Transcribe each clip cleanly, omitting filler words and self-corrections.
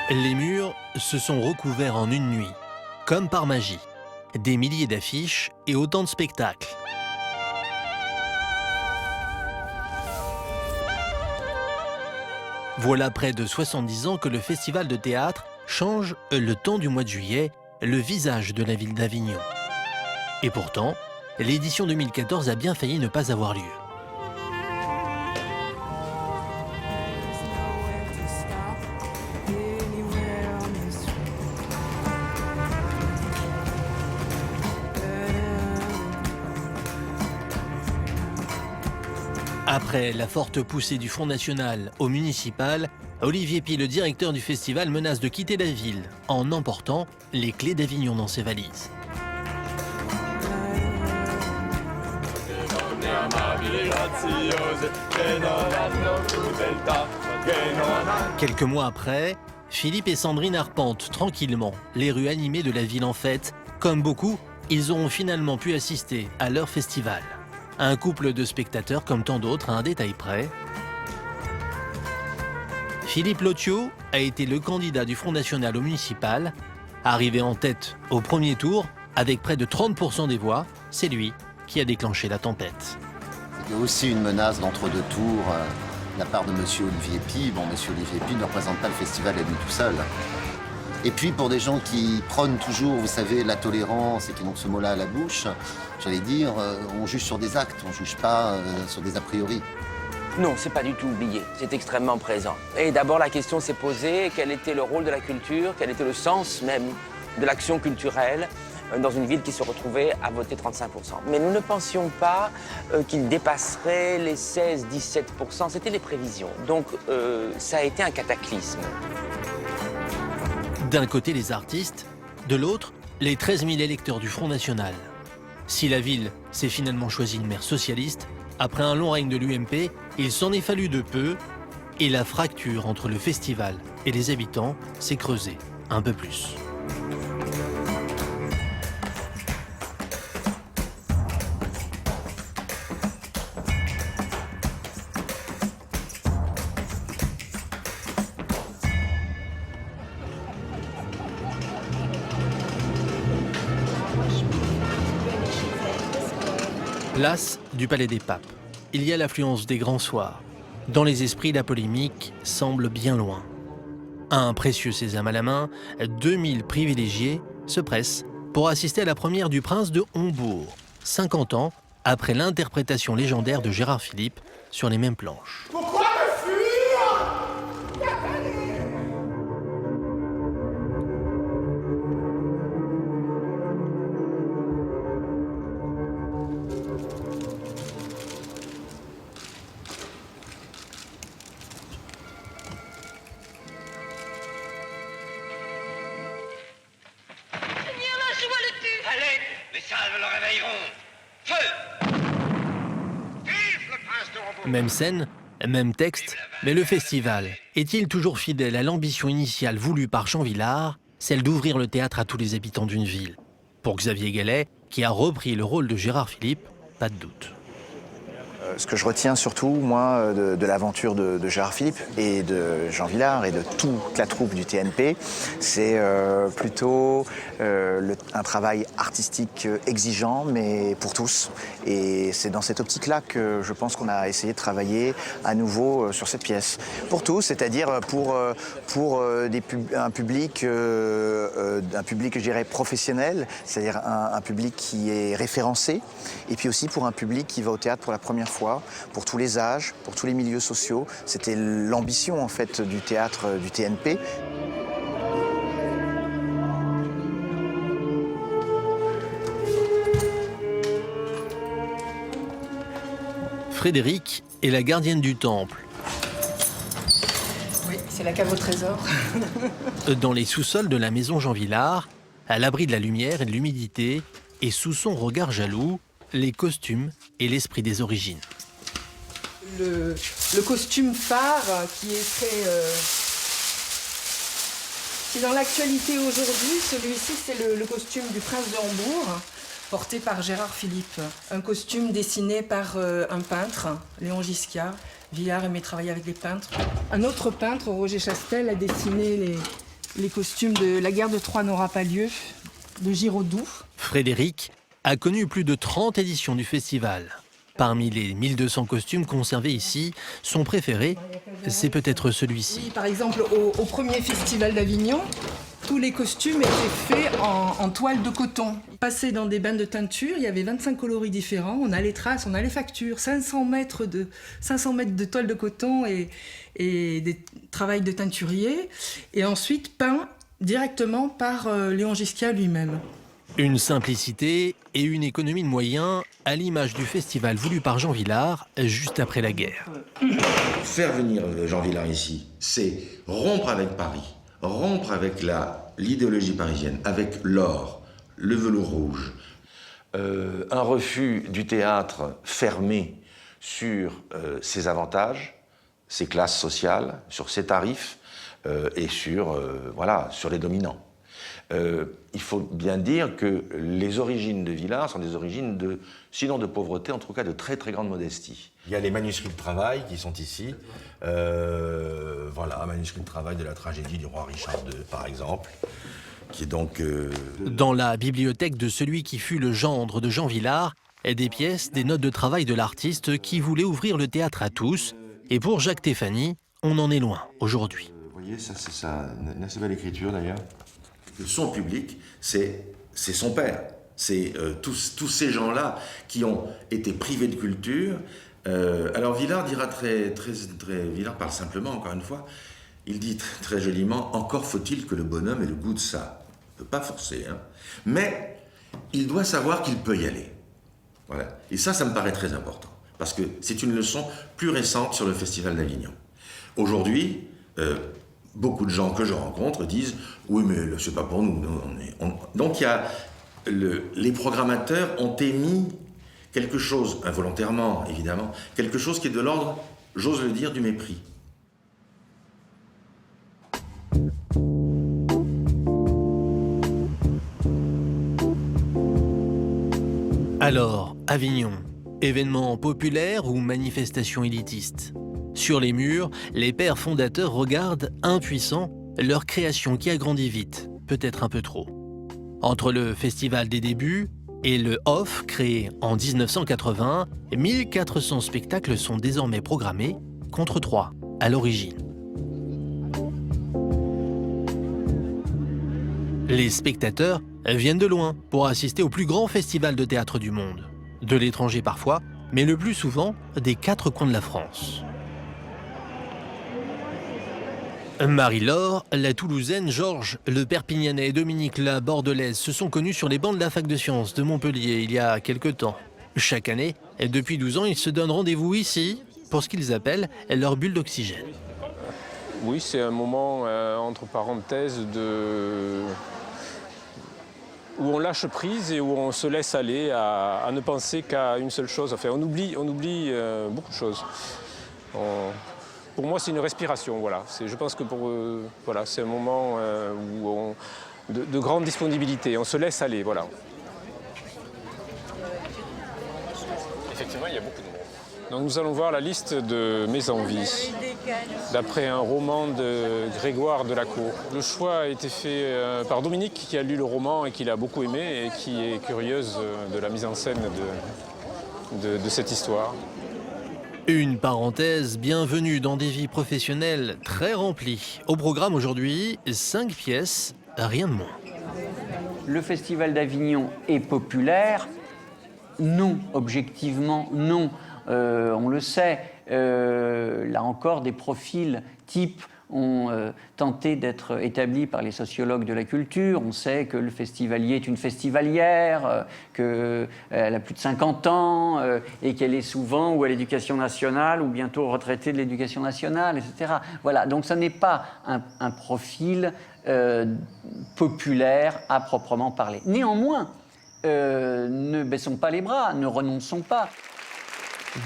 Les murs se sont recouverts en une nuit, comme par magie. Des milliers d'affiches et autant de spectacles. Voilà près de 70 ans que le festival de théâtre change, le temps du mois de juillet, le visage de la ville d'Avignon. Et pourtant, l'édition 2014 a bien failli ne pas avoir lieu. Après la forte poussée du Front National au municipal, Olivier Py, le directeur du festival, menace de quitter la ville en emportant les clés d'Avignon dans ses valises. Quelques mois après, Philippe et Sandrine arpentent tranquillement les rues animées de la ville en fête. Comme beaucoup, ils auront finalement pu assister à leur festival. Un couple de spectateurs comme tant d'autres à un détail près. Philippe Lotio a été le candidat du Front National au municipal. Arrivé en tête au premier tour, avec près de 30% des voix, c'est lui qui a déclenché la tempête. Il y a aussi une menace d'entre-deux tours de la part de M. Olivier Py. Bon, M. Olivier Py ne représente pas le festival à lui tout seul. Et puis pour des gens qui prônent toujours, vous savez, la tolérance et qui ont ce mot-là à la bouche, j'allais dire, on juge sur des actes, on ne juge pas sur des a priori. Non, c'est pas du tout oublié, c'est extrêmement présent. Et d'abord la question s'est posée, quel était le rôle de la culture, quel était le sens même de l'action culturelle dans une ville qui se retrouvait à voter 35%. Mais nous ne pensions pas qu'il dépasserait les 16-17%, c'était les prévisions. Donc ça a été un cataclysme. D'un côté, les artistes, de l'autre, les 13 000 électeurs du Front National. Si la ville s'est finalement choisi une maire socialiste, après un long règne de l'UMP, il s'en est fallu de peu et la fracture entre le festival et les habitants s'est creusée un peu plus. Place du Palais des Papes. Il y a l'affluence des grands soirs. Dans les esprits, la polémique semble bien loin. Un précieux sésame à la main, 2000 privilégiés se pressent pour assister à la première du Prince de Hombourg, 50 ans après l'interprétation légendaire de Gérard Philippe sur les mêmes planches. Pourquoi me fuir? Allez, les salves le réveilleront. Feu! Vive le prince de Hombourg! Même scène, même texte, mais le festival est-il toujours fidèle à l'ambition initiale voulue par Jean Vilar, celle d'ouvrir le théâtre à tous les habitants d'une ville? Pour Xavier Gallet, qui a repris le rôle de Gérard Philippe, pas de doute. Ce que je retiens surtout, moi, de l'aventure de Gérard Philippe et de Jean Vilar et de toute la troupe du TNP, c'est plutôt un travail artistique exigeant, mais pour tous. Et c'est dans cette optique-là que je pense qu'on a essayé de travailler à nouveau sur cette pièce. Pour tous, c'est-à-dire pour un public, je dirais, professionnel, c'est-à-dire un public qui est référencé, et puis aussi pour un public qui va au théâtre pour la première fois, pour tous les âges, pour tous les milieux sociaux. C'était l'ambition en fait du théâtre du TNP. Frédéric est la gardienne du temple. Oui, c'est la cave au trésor. Dans les sous-sols de la maison Jean Vilar, à l'abri de la lumière et de l'humidité, et sous son regard jaloux, les costumes et l'esprit des origines. Le costume phare qui est très... qui est dans l'actualité aujourd'hui, celui-ci c'est le costume du prince de Hombourg, porté par Gérard Philippe. Un costume dessiné par un peintre, Léon Giscard. Vilar aimait travailler avec des peintres. Un autre peintre, Roger Chastel, a dessiné Les costumes de La guerre de Troie n'aura pas lieu, de Giraudoux. Frédéric a connu plus de 30 éditions du festival. Parmi les 1200 costumes conservés ici, son préféré, c'est peut-être celui-ci. Oui, par exemple, au premier festival d'Avignon, tous les costumes étaient faits en toile de coton. Passés dans des bains de teinture, il y avait 25 coloris différents. On a les traces, on a les factures, 500 mètres de toile de coton et des travails de teinturier. Et ensuite peints directement par Léon Gisquia lui-même. Une simplicité et une économie de moyens à l'image du festival voulu par Jean Vilar juste après la guerre. Faire venir Jean Vilar ici, c'est rompre avec Paris, rompre avec l'idéologie parisienne, avec l'or, le velours rouge. Un refus du théâtre fermé sur ses avantages, ses classes sociales, sur ses tarifs et sur les dominants. Il faut bien dire que les origines de Vilar sont des origines sinon de pauvreté, en tout cas de très très grande modestie. Il y a les manuscrits de travail qui sont ici. Manuscrits de travail de la tragédie du roi Richard II, par exemple, qui est donc... Dans la bibliothèque de celui qui fut le gendre de Jean Vilar, des pièces, des notes de travail de l'artiste qui voulait ouvrir le théâtre à tous. Et pour Jacques Téphany, on en est loin aujourd'hui. Vous voyez, ça c'est une assez belle écriture d'ailleurs. Son public, c'est son père. C'est tous ces gens-là qui ont été privés de culture. Alors Vilar dira Vilar parle simplement, encore une fois, il dit très joliment, encore faut-il que le bonhomme ait le goût de ça. On ne peut pas forcer, hein. Mais il doit savoir qu'il peut y aller. Voilà. Et ça me paraît très important, parce que c'est une leçon plus récente sur le Festival d'Avignon. Aujourd'hui, beaucoup de gens que je rencontre disent « Oui, mais c'est pas pour nous. » Donc, les programmateurs ont émis quelque chose, involontairement évidemment, quelque chose qui est de l'ordre, j'ose le dire, du mépris. Alors, Avignon, événement populaire ou manifestation élitiste ? Sur les murs, les pères fondateurs regardent, impuissants, leur création qui a grandi vite, peut-être un peu trop. Entre le festival des débuts et le OFF, créé en 1980, 1400 spectacles sont désormais programmés, contre 3 à l'origine. Les spectateurs viennent de loin pour assister au plus grand festival de théâtre du monde. De l'étranger parfois, mais le plus souvent des 4 coins de la France. Marie-Laure, la Toulousaine, Georges, le Perpignanais et Dominique, la Bordelaise se sont connus sur les bancs de la fac de sciences de Montpellier il y a quelque temps. Chaque année, et depuis 12 ans, ils se donnent rendez-vous ici pour ce qu'ils appellent leur bulle d'oxygène. Oui, c'est un moment, entre parenthèses, où on lâche prise et où on se laisse aller à ne penser qu'à une seule chose. Enfin, on oublie beaucoup de choses. Pour moi, c'est une respiration, voilà. Je pense que c'est un moment de grande disponibilité. On se laisse aller, voilà. Effectivement, il y a beaucoup de monde. Donc, nous allons voir la liste de mes envies, d'après un roman de Grégoire Delacour. Le choix a été fait par Dominique, qui a lu le roman et qui l'a beaucoup aimé, et qui est curieuse de la mise en scène de cette histoire. Une parenthèse, bienvenue dans des vies professionnelles très remplies. Au programme aujourd'hui, 5 pièces, rien de moins. Le Festival d'Avignon est populaire? Non, objectivement, non. On le sait, là encore, des profils types ont tenté d'être établis par les sociologues de la culture. On sait que le festivalier est une festivalière, qu'elle a plus de 50 ans et qu'elle est souvent ou à l'éducation nationale ou bientôt retraitée de l'éducation nationale, etc. Voilà, donc ça n'est pas un profil populaire à proprement parler. Néanmoins, ne baissons pas les bras, ne renonçons pas.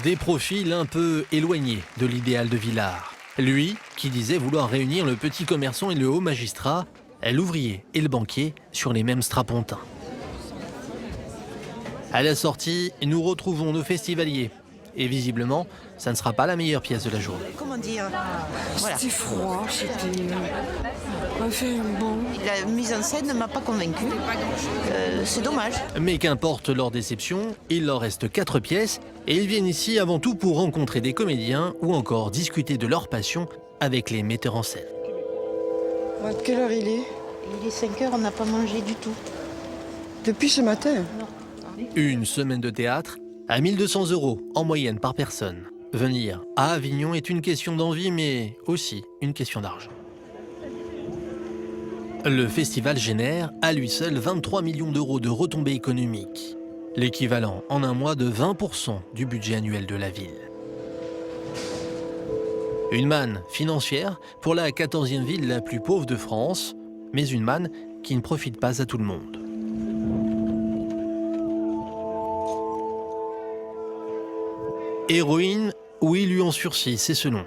Des profils un peu éloignés de l'idéal de Vilar. Lui, qui disait vouloir réunir le petit commerçant et le haut magistrat, l'ouvrier et le banquier sur les mêmes strapontins. À la sortie, nous retrouvons nos festivaliers. Et visiblement, ça ne sera pas la meilleure pièce de la journée. Comment dire, voilà. C'était froid, c'était... Bon, la mise en scène ne m'a pas convaincue. C'est dommage. Mais qu'importe leur déception, il leur reste 4 pièces et ils viennent ici avant tout pour rencontrer des comédiens ou encore discuter de leur passion avec les metteurs en scène. Quelle heure il est? Il est 5 heures, on n'a pas mangé du tout. Depuis ce matin? Une semaine de théâtre à 1 200 € en moyenne par personne. Venir à Avignon est une question d'envie, mais aussi une question d'argent. Le festival génère à lui seul 23 millions d'euros de retombées économiques, l'équivalent en un mois de 20% du budget annuel de la ville. Une manne financière pour la 14e ville la plus pauvre de France, mais une manne qui ne profite pas à tout le monde. Héroïne ou élu en sursis, c'est selon.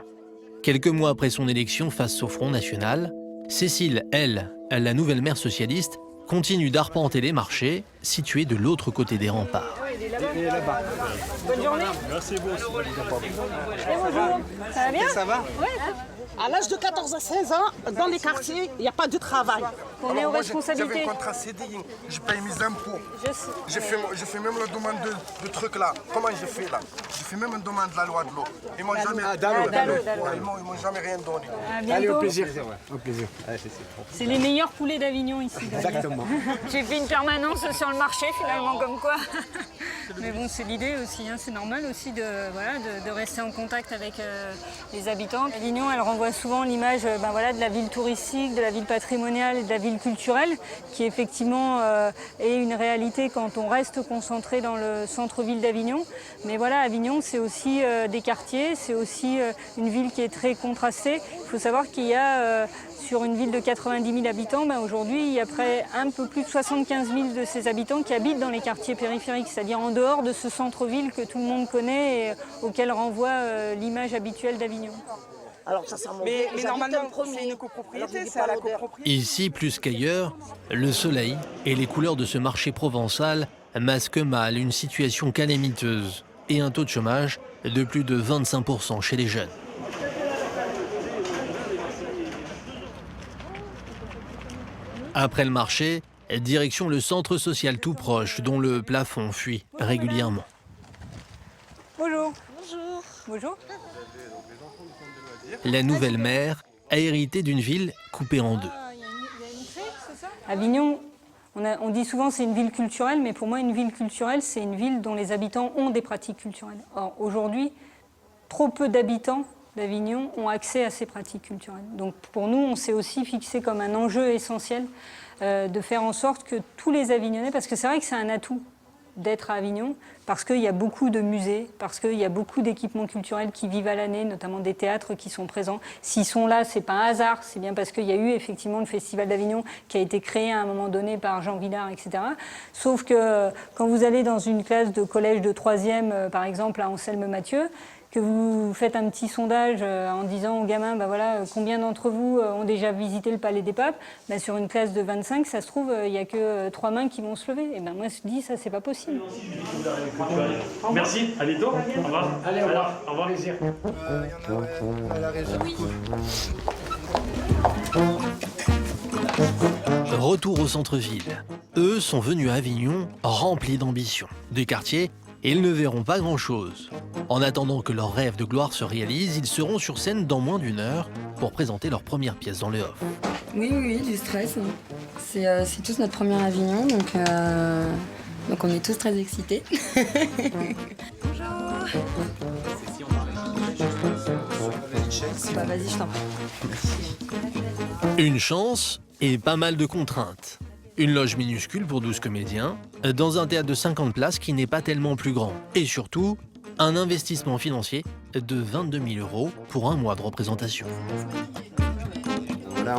Quelques mois après son élection face au Front National, Cécile, elle, la nouvelle maire socialiste, continue d'arpenter les marchés situés de l'autre côté des remparts. Bonne journée. Merci beaucoup. Bonjour. Ça va bien? Ça va? Oui. À l'âge de 14 à 16 ans, dans les quartiers, il n'y a pas de travail. On est aux responsabilités. J'avais un contrat CDI, je paye mes impôts. Je fais même la demande de trucs là. Comment j'ai fait là? J'ai fait même une demande de la loi de l'eau. Ils m'ont jamais... Ils m'ont jamais rien donné. Allez, au plaisir. Au plaisir. C'est les meilleurs poulets d'Avignon ici. Exactement. J'ai fait une permanence sur le marché finalement, comme quoi. Mais bon, c'est l'idée aussi, hein. C'est normal aussi de rester en contact avec les habitants. Avignon, elle renvoie souvent l'image de la ville touristique, de la ville patrimoniale et de la ville culturelle, qui effectivement est une réalité quand on reste concentré dans le centre-ville d'Avignon. Mais voilà, Avignon, c'est aussi des quartiers, c'est aussi une ville qui est très contrastée. Il faut savoir qu'il y a sur une ville de 90 000 habitants, aujourd'hui, il y a près un peu plus de 75 000 de ces habitants qui habitent dans les quartiers périphériques, c'est-à-dire en dehors de ce centre-ville que tout le monde connaît et auquel renvoie l'image habituelle d'Avignon. Alors ça mais normalement, c'est une copropriété, c'est à la copropriété. Ici, plus qu'ailleurs, le soleil et les couleurs de ce marché provençal masquent mal une situation calamiteuse et un taux de chômage de plus de 25% chez les jeunes. Après le marché, direction le centre social tout proche dont le plafond fuit régulièrement. Bonjour. Bonjour. Bonjour. La nouvelle maire a hérité d'une ville coupée en deux. Avignon, on dit souvent c'est une ville culturelle, mais pour moi une ville culturelle c'est une ville dont les habitants ont des pratiques culturelles. Or aujourd'hui, trop peu d'habitants d'Avignon ont accès à ces pratiques culturelles. Donc pour nous, on s'est aussi fixé comme un enjeu essentiel de faire en sorte que tous les Avignonnais, parce que c'est vrai que c'est un atout d'être à Avignon, parce qu'il y a beaucoup de musées, parce qu'il y a beaucoup d'équipements culturels qui vivent à l'année, notamment des théâtres qui sont présents. S'ils sont là, c'est pas un hasard, c'est bien parce qu'il y a eu effectivement le Festival d'Avignon qui a été créé à un moment donné par Jean Villard, etc. Sauf que quand vous allez dans une classe de collège de 3e, par exemple à Anselme-Mathieu, que vous faites un petit sondage en disant aux gamins, combien d'entre vous ont déjà visité le Palais des Papes, sur une classe de 25, ça se trouve, il n'y a que 3 mains qui vont se lever. Et moi, je dis, ça, c'est pas possible. Merci, à bientôt. Au revoir. Allez, au revoir. Au revoir. Plaisir. Retour au centre-ville. Eux sont venus à Avignon remplis d'ambition. Des quartiers, ils ne verront pas grand-chose. En attendant que leur rêve de gloire se réalise, ils seront sur scène dans moins d'1 heure pour présenter leur première pièce dans le off. Oui, du stress. C'est tous notre première Avignon, donc on est tous très excités. Bonjour. Vas-y, je t'en prie. Une chance et pas mal de contraintes. Une loge minuscule pour 12 comédiens, dans un théâtre de 50 places qui n'est pas tellement plus grand. Et surtout, un investissement financier de 22 000 € pour un mois de représentation. Là,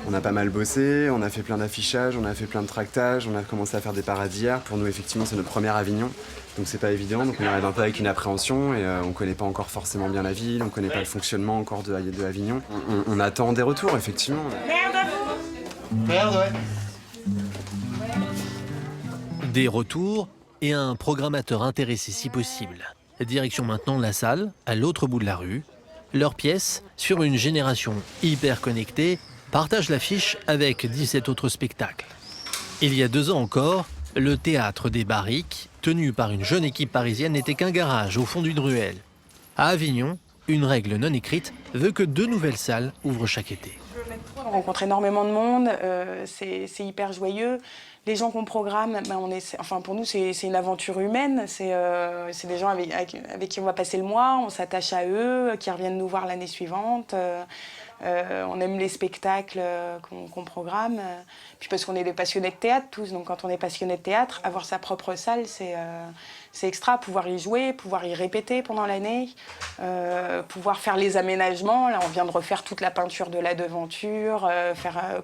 on a pas mal bossé, on a fait plein d'affichages, on a fait plein de tractages, on a commencé à faire des paradières. Pour nous, effectivement, c'est notre première Avignon, donc c'est pas évident. Donc on arrive un peu avec une appréhension et on connaît pas encore forcément bien la ville, on connaît pas le fonctionnement encore de Avignon. On attend des retours, effectivement. Merde à vous! Merde, ouais. Des retours et un programmateur intéressé si possible. Direction maintenant la salle, à l'autre bout de la rue. Leur pièce sur une génération hyper connectée partage l'affiche avec 17 autres spectacles. Il y a 2 ans encore, le Théâtre des Barriques, tenu par une jeune équipe parisienne, n'était qu'un garage au fond d'une ruelle. À Avignon, une règle non écrite veut que 2 nouvelles salles ouvrent chaque été. On rencontre énormément de monde, c'est hyper joyeux. Les gens qu'on programme, pour nous, c'est une aventure humaine. C'est des gens avec qui on va passer le mois, on s'attache à eux, qui reviennent nous voir l'année suivante. On aime les spectacles qu'on programme. Puis parce qu'on est des passionnés de théâtre tous, donc quand on est passionné de théâtre, avoir sa propre salle, c'est extra. Pouvoir y jouer, pouvoir y répéter pendant l'année, pouvoir faire les aménagements. Là, on vient de refaire toute la peinture de la devanture,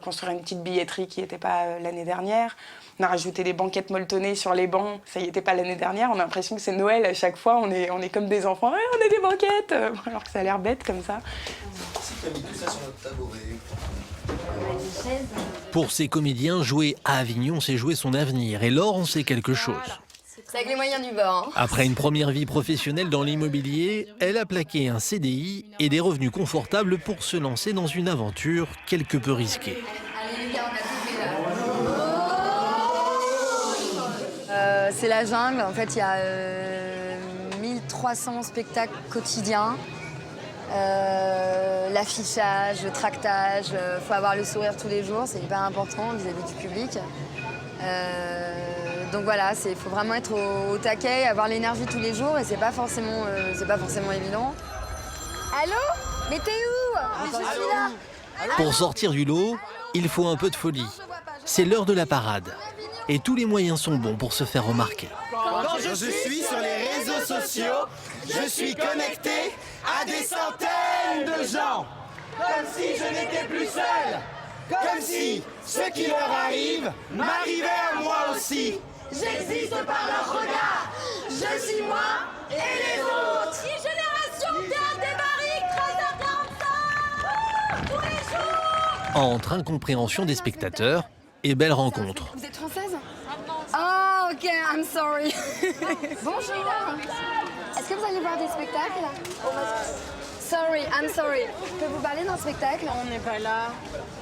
construire une petite billetterie qui n'était pas l'année dernière. On a rajouté des banquettes molletonnées sur les bancs, ça y était pas l'année dernière. On a l'impression que c'est Noël à chaque fois, on est comme des enfants. Ouais, on a des banquettes, alors que ça a l'air bête comme ça. Pour ces comédiens, jouer à Avignon, c'est jouer son avenir. Et Laure en sait quelque chose. C'est avec les moyens du bord. Après une première vie professionnelle dans l'immobilier, elle a plaqué un CDI et des revenus confortables pour se lancer dans une aventure quelque peu risquée. C'est la jungle. En fait, il y a 1300 spectacles quotidiens. L'affichage, le tractage, faut avoir le sourire tous les jours, c'est hyper important vis-à-vis du public. Donc voilà, il faut vraiment être au taquet, avoir l'énergie tous les jours et c'est pas forcément évident. Allô? Mais t'es où? Mais je suis là. Pour sortir du lot, il faut un peu de folie. C'est l'heure de la parade. Et tous les moyens sont bons pour se faire remarquer. Quand je suis sur les réseaux sociaux, je suis connecté à des centaines de gens. Comme si je n'étais plus seul. Comme si ce qui leur arrive m'arrivait à moi aussi. J'existe par leur regard. Je suis moi et les autres. 6 générations, Théâtre des Barriques, 13h45. Tous les jours. Entre incompréhension des spectateurs et belle rencontre. Vous êtes française? Oh, ok, I'm sorry. Bonjour. Est-ce que vous allez voir des spectacles? Sorry, I'm sorry. Je peux vous parler d'un spectacle? On n'est pas là.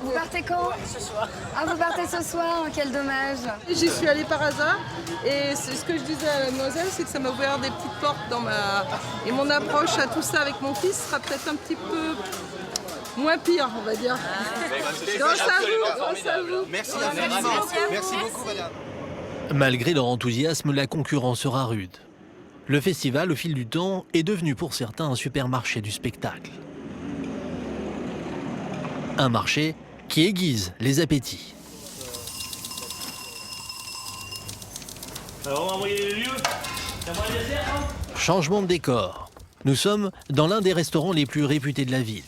Vous partez quand? Ce soir. Ah, vous partez ce soir? Oh, quel dommage. J'y suis allée par hasard et ce que je disais à la demoiselle, c'est que ça m'a ouvert des petites portes dans Et mon approche à tout ça avec mon fils sera peut-être un petit peu moins pire, on va dire. Grâce à vous. Merci, merci beaucoup, madame. Malgré leur enthousiasme, la concurrence sera rude. Le festival, au fil du temps, est devenu pour certains un supermarché du spectacle. Un marché qui aiguise les appétits. Alors on va envoyer les lieux. Changement de décor. Nous sommes dans l'un des restaurants les plus réputés de la ville.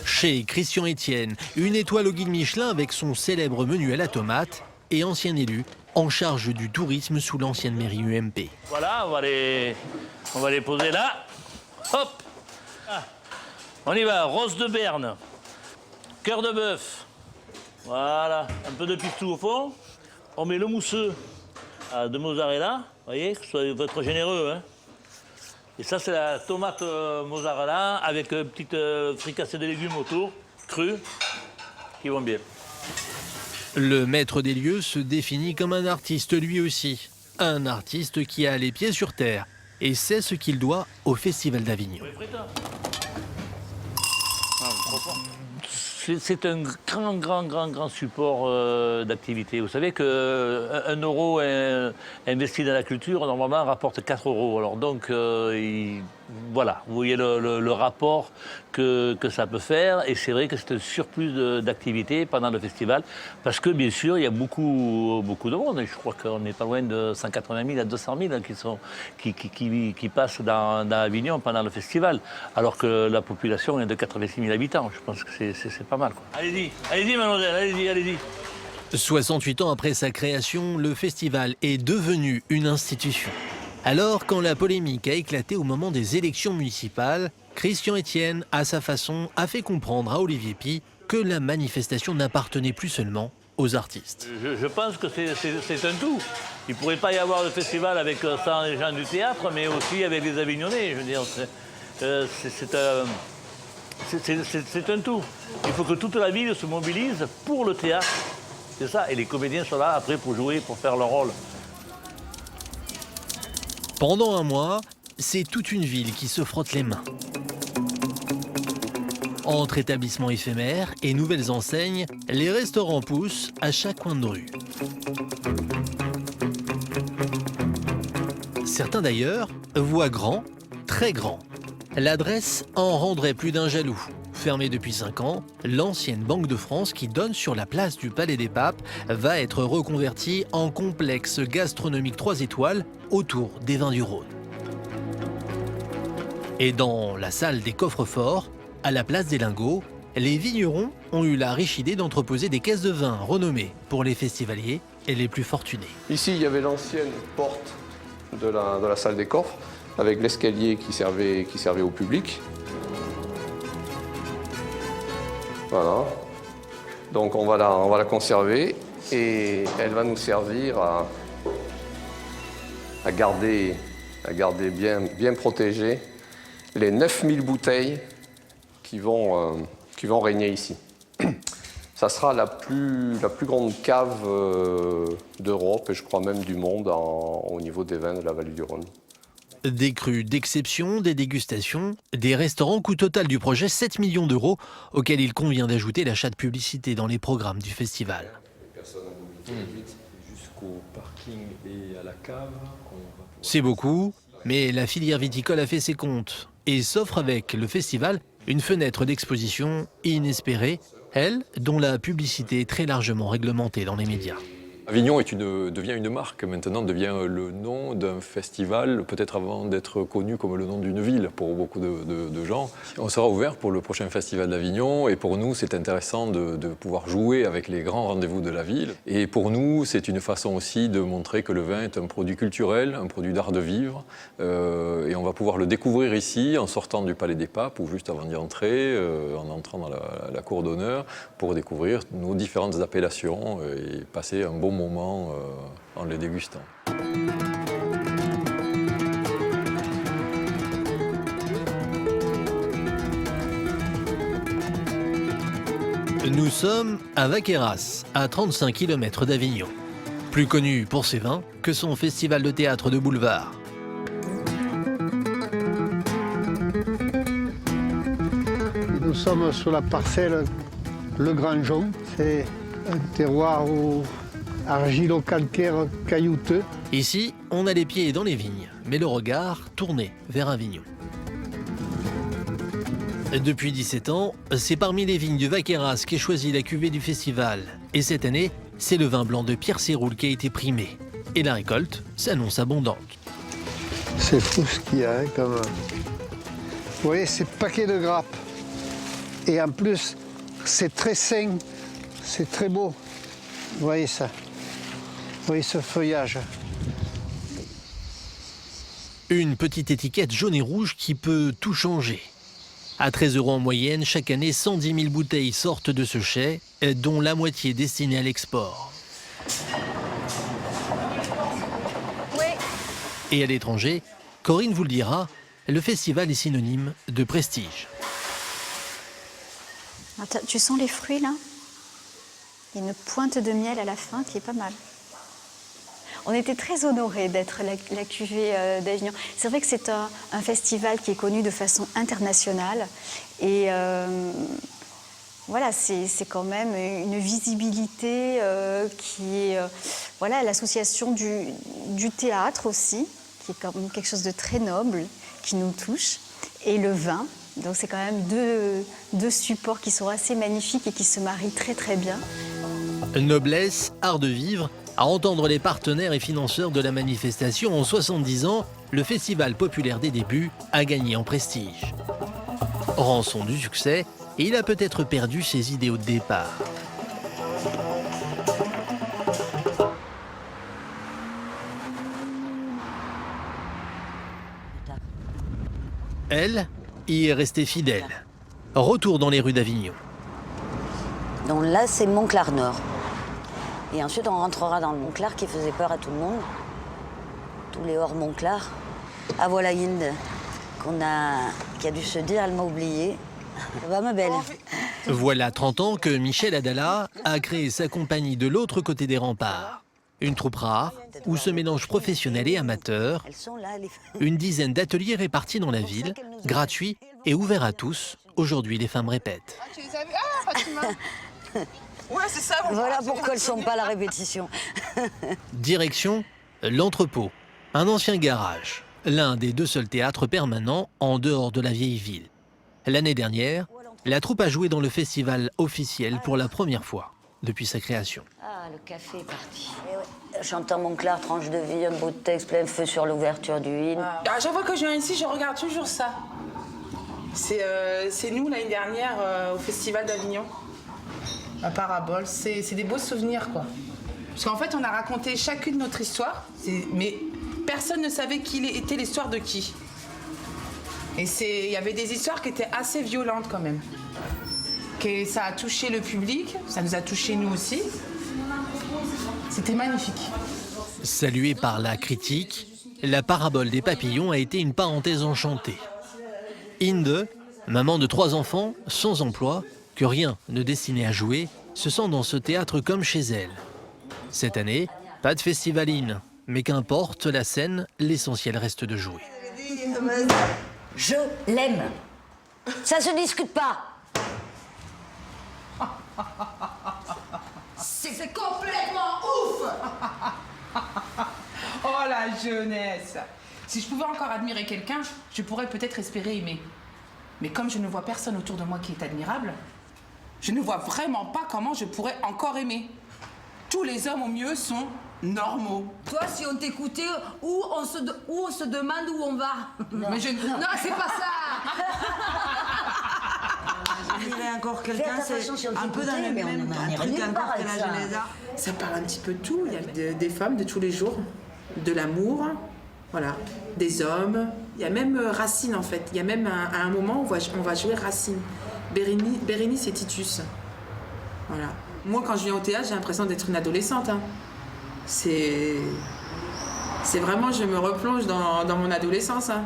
Chez Christian Etienne, une étoile au guide Michelin avec son célèbre menu à la tomate et ancien élu en charge du tourisme sous l'ancienne mairie UMP. Voilà, on va les poser là. Hop. Ah. On y va, rose de Berne, cœur de bœuf. Voilà, un peu de pistou au fond. On met le mousseux de mozzarella. Vous voyez, il faut être généreux. Hein. Et ça, c'est la tomate mozzarella avec une petite fricassée de légumes autour, crus, qui vont bien. Le maître des lieux se définit comme un artiste lui aussi. Un artiste qui a les pieds sur terre et sait ce qu'il doit au Festival d'Avignon. C'est un grand support d'activité. Vous savez qu'un euro investi dans la culture, normalement, rapporte 4 euros. Alors donc, voilà, vous voyez le rapport que ça peut faire. Et c'est vrai que c'est un surplus d'activité pendant le festival. Parce que, bien sûr, il y a beaucoup de monde. Je crois qu'on n'est pas loin de 180 000 à 200 000 qui passent dans Avignon pendant le festival. Alors que la population est de 86 000 habitants. Je pense que c'est pas mal. Allez-y, mademoiselle, allez-y. 68 ans après sa création, le festival est devenu une institution. Alors, quand la polémique a éclaté au moment des élections municipales, Christian Etienne, à sa façon, a fait comprendre à Olivier Py que la manifestation n'appartenait plus seulement aux artistes. Je pense que c'est un tout. Il ne pourrait pas y avoir de festival avec sans les gens du théâtre, mais aussi avec les Avignonnais. Je veux dire, c'est un tout. Il faut que toute la ville se mobilise pour le théâtre. C'est ça. Et les comédiens sont là après pour jouer, pour faire leur rôle. Pendant un mois, c'est toute une ville qui se frotte les mains. Entre établissements éphémères et nouvelles enseignes, les restaurants poussent à chaque coin de rue. Certains d'ailleurs voient grand, très grand. L'adresse en rendrait plus d'un jaloux. Fermée depuis 5 ans, l'ancienne Banque de France qui donne sur la place du Palais des Papes va être reconvertie en complexe gastronomique 3 étoiles autour des vins du Rhône. Et dans la salle des coffres-forts, à la place des lingots, les vignerons ont eu la riche idée d'entreposer des caisses de vin renommées pour les festivaliers et les plus fortunés. Ici, il y avait l'ancienne porte de la salle des coffres, avec l'escalier qui servait au public. Voilà. Donc on va la conserver et elle va nous servir à garder bien protégées les 9000 bouteilles qui vont régner ici. Ça sera la plus grande cave d'Europe et je crois même du monde au niveau des vins de la vallée du Rhône. Des crus d'exception, des dégustations, des restaurants, coût total du projet 7 millions d'euros, auquel il convient d'ajouter l'achat de publicité dans les programmes du festival. Jusqu'au parking et à la cave. C'est beaucoup, mais la filière viticole a fait ses comptes et s'offre avec le festival une fenêtre d'exposition inespérée, elle, dont la publicité est très largement réglementée dans les médias. Avignon devient une marque, maintenant devient le nom d'un festival, peut-être avant d'être connu comme le nom d'une ville pour beaucoup de gens. On sera ouvert pour le prochain festival d'Avignon et pour nous c'est intéressant de pouvoir jouer avec les grands rendez-vous de la ville. Et pour nous c'est une façon aussi de montrer que le vin est un produit culturel, un produit d'art de vivre et on va pouvoir le découvrir ici en sortant du Palais des Papes ou juste avant d'y entrer, en entrant dans la cour d'honneur pour découvrir nos différentes appellations et passer un bon moment en les dégustant. Nous sommes à Vaqueras, à 35 km d'Avignon. Plus connu pour ses vins que son festival de théâtre de boulevard. Nous sommes sur la parcelle Le Grand Jon. C'est un terroir argilo-calcaire caillouteux. Ici, on a les pieds dans les vignes, mais le regard tourné vers Avignon. Depuis 17 ans, c'est parmi les vignes du Vaqueras qu'est choisi la cuvée du festival. Et cette année, c'est le vin blanc de Pierre Séroul qui a été primé. Et la récolte s'annonce abondante. C'est fou ce qu'il y a, comme... Vous voyez, ces paquets de grappes. Et en plus, c'est très sain, c'est très beau. Vous voyez ça? Vous voyez ce feuillage? Une petite étiquette jaune et rouge qui peut tout changer. À 13 € en moyenne, chaque année, 110 000 bouteilles sortent de ce chai, dont la moitié destinée à l'export. Oui. Et à l'étranger, Corinne vous le dira, le festival est synonyme de prestige. Attends, tu sens les fruits là? Il y a une pointe de miel à la fin qui est pas mal. On était très honorés d'être la cuvée d'Avignon. C'est vrai que c'est un festival qui est connu de façon internationale. Et voilà, c'est quand même une visibilité qui est... voilà, l'association du théâtre aussi, qui est quand même quelque chose de très noble, qui nous touche. Et le vin. Donc c'est quand même deux supports qui sont assez magnifiques et qui se marient très très bien. Noblesse, art de vivre, à entendre les partenaires et financeurs de la manifestation, en 70 ans, le festival populaire des débuts a gagné en prestige. Rançon du succès, et il a peut-être perdu ses idéaux de départ. Elle y est restée fidèle. Retour dans les rues d'Avignon. Donc là, c'est Montclar Nord. Et ensuite, on rentrera dans le Montclar qui faisait peur à tout le monde. Tous les hors Montclar. Ah voilà Inde, qui a dû se dire, elle m'a oublié. Ça va, ma belle? Voilà 30 ans que Michel Adala a créé sa compagnie de l'autre côté des remparts. Une troupe rare où se mélangent professionnels et amateurs. Une dizaine d'ateliers répartis dans la ville, gratuits et ouverts à tous. Aujourd'hui, les femmes répètent. Ah, tu les as vus? Ah, Fatima. Ouais, c'est ça. Voilà pourquoi elles ne sont pas à la répétition. Direction l'entrepôt, un ancien garage, l'un des 2 seuls théâtres permanents en dehors de la vieille ville. L'année dernière, la troupe a joué dans le festival officiel pour la première fois depuis sa création. Ah, le café est parti. Chantant Monclar, tranche de vie, un beau texte, plein feu sur l'ouverture du Inn. À chaque fois que je viens ici, je regarde toujours ça. C'est nous, l'année dernière, au Festival d'Avignon. La parabole, c'est des beaux souvenirs, quoi. Parce qu'en fait, on a raconté chacune notre histoire, mais personne ne savait qui était l'histoire de qui. Et il y avait des histoires qui étaient assez violentes, quand même. Que ça a touché le public, ça nous a touché nous aussi. C'était magnifique. Saluée par la critique, la parabole des papillons a été une parenthèse enchantée. Inde, maman de 3 enfants, sans emploi, que rien ne destinait à jouer, se sent dans ce théâtre comme chez elle. Cette année, pas de festivaline, mais qu'importe la scène, l'essentiel reste de jouer. Je l'aime. Ça se discute pas. C'est complètement ouf. Oh la jeunesse. Si je pouvais encore admirer quelqu'un, je pourrais peut-être espérer aimer. Mais comme je ne vois personne autour de moi qui est admirable, je ne vois vraiment pas comment je pourrais encore aimer. Tous les hommes au mieux sont normaux. Toi, si on t'écoutait, où on se demande où on va. Non, mais je... non c'est pas ça. Je dirais encore quelqu'un, c'est un peu dans le même truc encore que la Genèse. Ça parle un petit peu de tout. Il y a des femmes de tous les jours, de l'amour, voilà, des hommes. Il y a même Racine, en fait. Il y a même à un moment, on va jouer Racine. Bérénice et Titus. Voilà. Moi, quand je viens au théâtre, j'ai l'impression d'être une adolescente. Hein. C'est vraiment, je me replonge dans mon adolescence. Hein.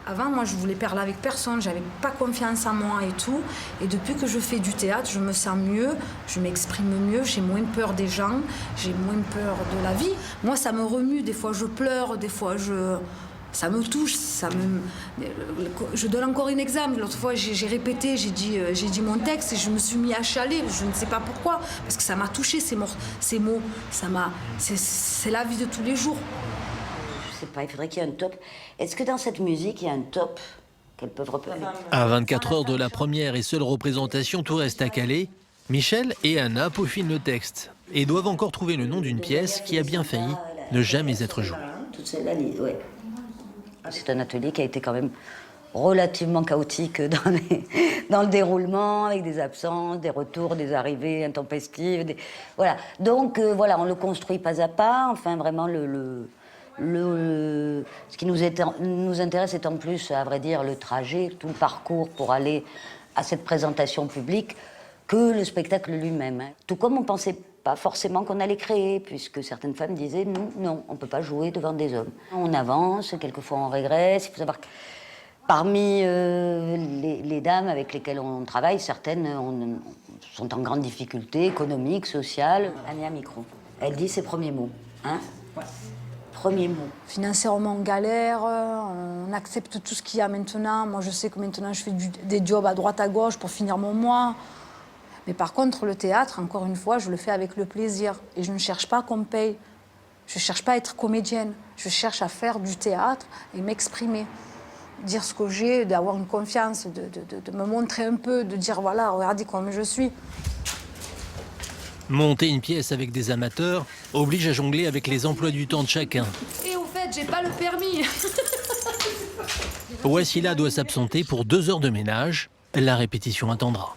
Avant, moi, je voulais parler avec personne, j'avais pas confiance en moi et tout. Et depuis que je fais du théâtre, je me sens mieux, je m'exprime mieux, j'ai moins peur des gens, j'ai moins peur de la vie. Moi, ça me remue, des fois je pleure, des fois ça me touche, je donne encore un exemple. L'autre fois, j'ai répété, j'ai dit mon texte et je me suis mis à chialer. Je ne sais pas pourquoi, parce que ça m'a touché ces mots. C'est la vie de tous les jours. Je sais pas, il faudrait qu'il y ait un top. Est-ce que dans cette musique, il y a un top qu'elles peuvent repérer? À 24 heures de la première et seule représentation, tout reste à caler. Michel et Anna peaufinent le texte et doivent encore trouver le nom d'une pièce qui a bien failli ne jamais être jouée. Ouais. C'est un atelier qui a été quand même relativement chaotique dans le déroulement, avec des absences, des retours, des arrivées intempestives. Voilà. Donc, voilà, on le construit pas à pas. Enfin, vraiment, ce qui nous intéresse est en plus, à vrai dire, le trajet, tout le parcours pour aller à cette présentation publique, que le spectacle lui-même. Hein. Tout comme on ne pensait pas forcément qu'on allait créer, puisque certaines femmes disaient « non, on ne peut pas jouer devant des hommes ». On avance, quelquefois on régresse. Il faut savoir que parmi les dames avec lesquelles on travaille, certaines sont en grande difficulté économique, sociale. Ania Micro, elle dit ses premiers mots. Hein? Ouais. Premier mot. Financièrement, on galère, on accepte tout ce qu'il y a maintenant. Moi, je sais que maintenant, je fais des jobs à droite, à gauche pour finir mon mois. Mais par contre, le théâtre, encore une fois, je le fais avec le plaisir. Et je ne cherche pas qu'on me paye. Je ne cherche pas à être comédienne. Je cherche à faire du théâtre et m'exprimer. Dire ce que j'ai, d'avoir une confiance, de me montrer un peu, de dire, voilà, regardez comme je suis. Monter une pièce avec des amateurs oblige à jongler avec les emplois du temps de chacun. Et au fait, j'ai pas le permis. Wassila doit s'absenter pour 2 heures de ménage. La répétition attendra.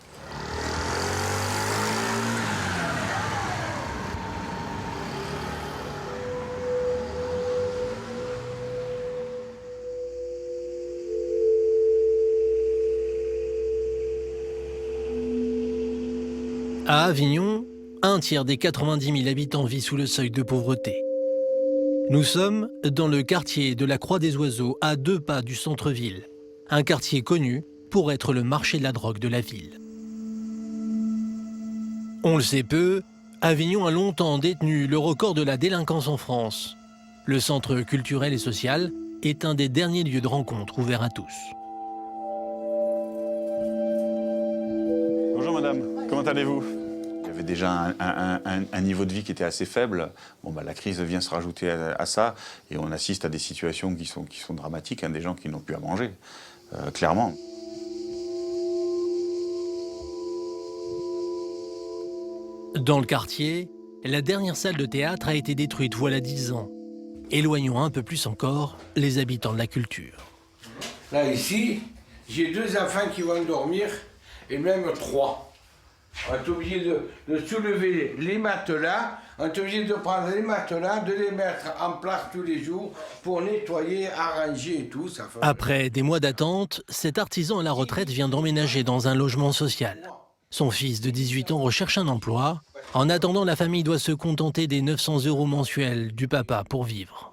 À Avignon, 1/3 des 90 000 habitants vit sous le seuil de pauvreté. Nous sommes dans le quartier de la Croix des Oiseaux, à 2 pas du centre-ville. Un quartier connu pour être le marché de la drogue de la ville. On le sait peu, Avignon a longtemps détenu le record de la délinquance en France. Le centre culturel et social est un des derniers lieux de rencontre ouverts à tous. Bonjour madame, comment allez-vous? Il y avait déjà un niveau de vie qui était assez faible. Bon, la crise vient se rajouter à ça et on assiste à des situations qui sont dramatiques, hein, des gens qui n'ont plus à manger, clairement. Dans le quartier, la dernière salle de théâtre a été détruite voilà 10 ans. Éloignons un peu plus encore les habitants de la culture. Là, ici, j'ai 2 enfants qui vont dormir, et même 3. On est obligé de soulever les matelas, on est obligé de prendre les matelas, de les mettre en place tous les jours pour nettoyer, arranger et tout. Ça fait... Après des mois d'attente, cet artisan à la retraite vient d'emménager dans un logement social. Son fils de 18 ans recherche un emploi. En attendant, la famille doit se contenter des 900 € mensuels du papa pour vivre.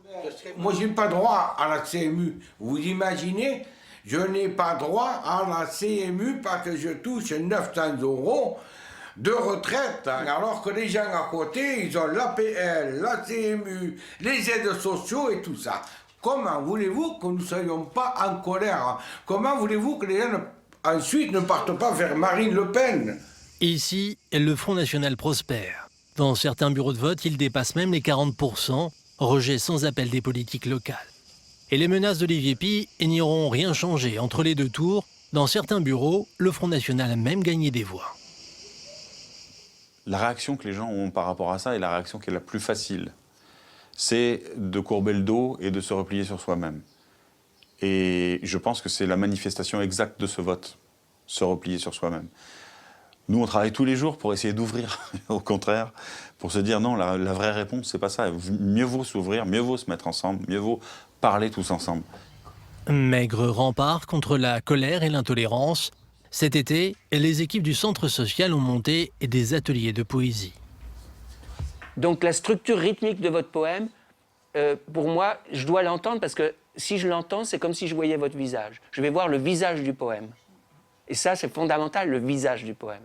Moi, je n'ai pas droit à la CMU. Vous imaginez? Je n'ai pas droit à la CMU parce que je touche 900 € de retraite. Alors que les gens à côté, ils ont l'APL, la CMU, les aides sociaux et tout ça. Comment voulez-vous que nous ne soyons pas en colère? Comment voulez-vous que les gens ensuite ne partent pas vers Marine Le Pen? Ici, le Front National prospère. Dans certains bureaux de vote, il dépasse même les 40%, rejet sans appel des politiques locales. Et les menaces d'Olivier Py n'y auront rien changé entre les 2 tours. Dans certains bureaux, le Front National a même gagné des voix. La réaction que les gens ont par rapport à ça est la réaction qui est la plus facile. C'est de courber le dos et de se replier sur soi-même. Et je pense que c'est la manifestation exacte de ce vote, se replier sur soi-même. Nous, on travaille tous les jours pour essayer d'ouvrir, au contraire, pour se dire non, la vraie réponse, c'est pas ça. Mieux vaut s'ouvrir, mieux vaut se mettre ensemble, mieux vaut parler tous ensemble. Maigre rempart contre la colère et l'intolérance. Cet été, les équipes du centre social ont monté des ateliers de poésie. Donc la structure rythmique de votre poème, pour moi, je dois l'entendre parce que si je l'entends, c'est comme si je voyais votre visage. Je vais voir le visage du poème. Et ça, c'est fondamental, le visage du poème.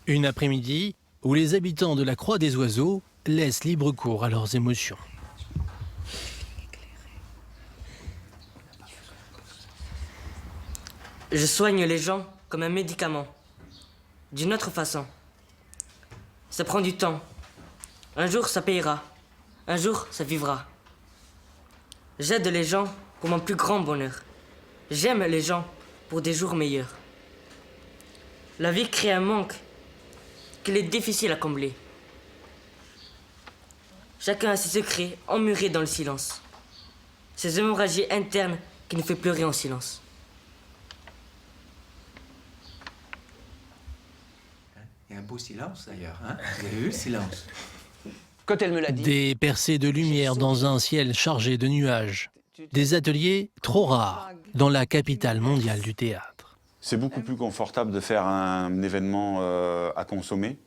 Une après-midi où les habitants de la Croix des Oiseaux laissent libre cours à leurs émotions. Je soigne les gens comme un médicament, d'une autre façon. Ça prend du temps. Un jour, ça payera. Un jour, ça vivra. J'aide les gens pour mon plus grand bonheur. J'aime les gens pour des jours meilleurs. La vie crée un manque qu'il est difficile à combler. Chacun a ses secrets emmurés dans le silence. Ces hémorragies internes qui nous fait pleurer en silence. Il y a un beau silence d'ailleurs, hein? Vous avez vu le silence? Quand elle me l'a dit... Des percées de lumière dans un ciel chargé de nuages. Des ateliers trop rares dans la capitale mondiale du théâtre. C'est beaucoup plus confortable de faire un événement à consommer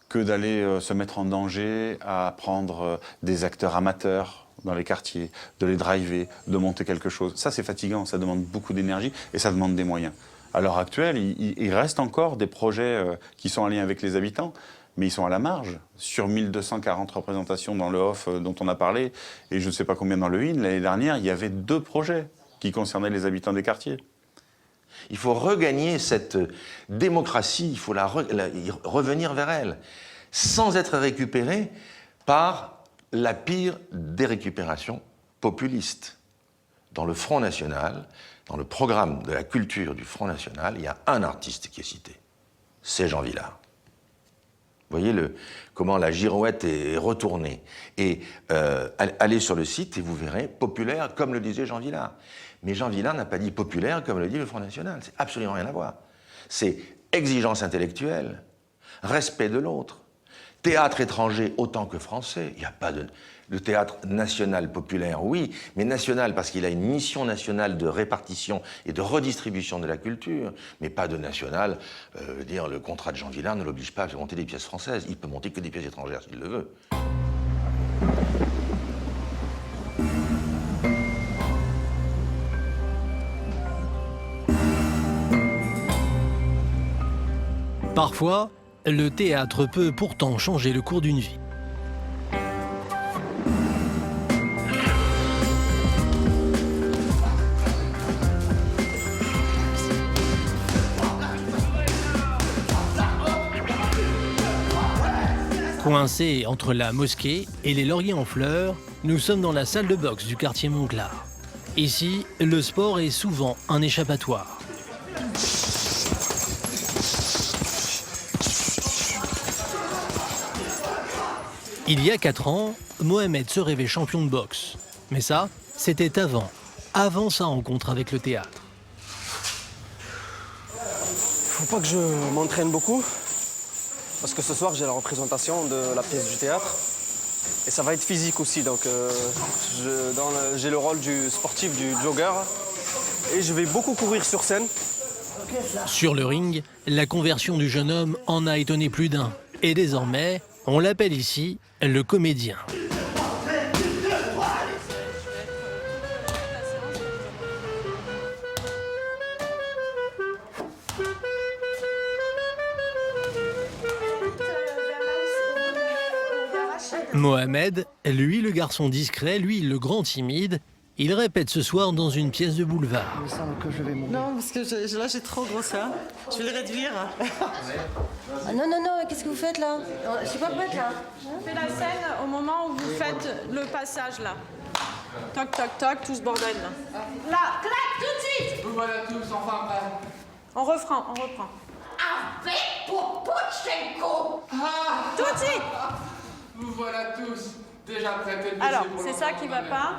que d'aller se mettre en danger à prendre des acteurs amateurs dans les quartiers, de les driver, de monter quelque chose. Ça, c'est fatigant, ça demande beaucoup d'énergie et ça demande des moyens. À l'heure actuelle, il reste encore des projets qui sont en lien avec les habitants, mais ils sont à la marge. Sur 1240 représentations dans le off dont on a parlé, et je ne sais pas combien dans le in, l'année dernière, il y avait 2 projets qui concernaient les habitants des quartiers. Il faut regagner cette démocratie, il faut revenir vers elle, sans être récupéré par la pire des récupérations populistes. Dans le Front National, dans le programme de la culture du Front National, il y a un artiste qui est cité, c'est Jean Vilar. Vous voyez comment la girouette est retournée. Et allez sur le site et vous verrez, populaire, comme le disait Jean Vilar. Mais Jean Vilar n'a pas dit populaire comme le dit le Front National. C'est absolument rien à voir. C'est exigence intellectuelle, respect de l'autre, théâtre étranger autant que français. Il n'y a pas de... Le théâtre national populaire, oui, mais national parce qu'il a une mission nationale de répartition et de redistribution de la culture, mais pas de national. Dire le contrat de Jean Vilar ne l'oblige pas à faire monter des pièces françaises. Il peut monter que des pièces étrangères s'il le veut. Parfois, le théâtre peut pourtant changer le cours d'une vie. Coincés entre la mosquée et les lauriers en fleurs, nous sommes dans la salle de boxe du quartier Montclar. Ici, le sport est souvent un échappatoire. Il y a 4 ans, Mohamed se rêvait champion de boxe. Mais ça, c'était avant sa rencontre avec le théâtre. Faut pas que je m'entraîne beaucoup, parce que ce soir j'ai la représentation de la pièce du théâtre. Et ça va être physique aussi, donc j'ai le rôle du sportif, du jogger. Et je vais beaucoup courir sur scène. Sur le ring, la conversion du jeune homme en a étonné plus d'un. Et désormais, on l'appelle ici le comédien. Mohamed, lui le garçon discret, lui le grand timide, il répète ce soir dans une pièce de boulevard. Il me semble que je vais mourir. Non, parce que là j'ai trop gros ça. Je vais le réduire. Ah non, non, non, qu'est-ce que vous faites là? Je suis pas prête là. Fais la scène au moment où vous faites le passage là. Toc, toc, toc, tout ce bordel là. Là, clac, tout de suite. Vous voilà tous, enfin bref. On reprend. Avec pour Poutchenko. Tout de suite. Vous voilà tous déjà traités de Alors, c'est ça qui va pas.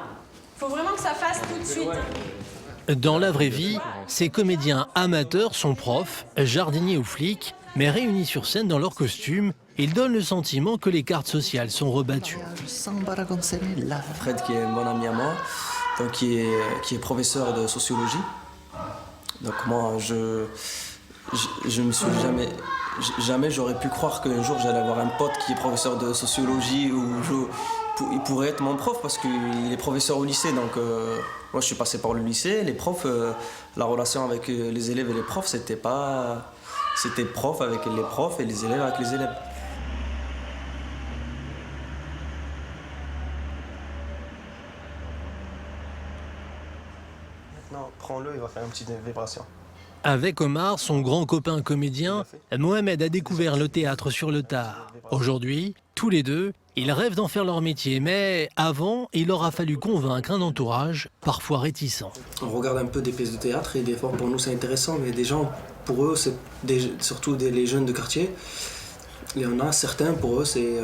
Faut vraiment que ça fasse tout de suite. Dans la vraie vie, ces comédiens amateurs sont profs, jardiniers ou flics, mais réunis sur scène dans leur costume, ils donnent le sentiment que les cartes sociales sont rebattues. Fred, qui est un bon ami à moi, donc qui est professeur de sociologie. Donc moi, je me suis jamais j'aurais pu croire qu'un jour j'allais avoir un pote qui est professeur de sociologie ou il pourrait être mon prof parce qu'il est professeur au lycée. Donc moi je suis passé par le lycée, les profs, la relation avec les élèves et les profs, c'était prof avec les profs et les élèves avec les élèves. Maintenant, prends-le, il va faire une petite vibration. Avec Omar, son grand copain comédien, Mohamed a découvert le théâtre sur le tard. Aujourd'hui, tous les deux, ils rêvent d'en faire leur métier, mais avant, il aura fallu convaincre un entourage parfois réticent. On regarde un peu des pièces de théâtre et des fois pour nous c'est intéressant, mais des gens, pour eux, surtout les jeunes de quartier, il y en a certains, pour eux, c'est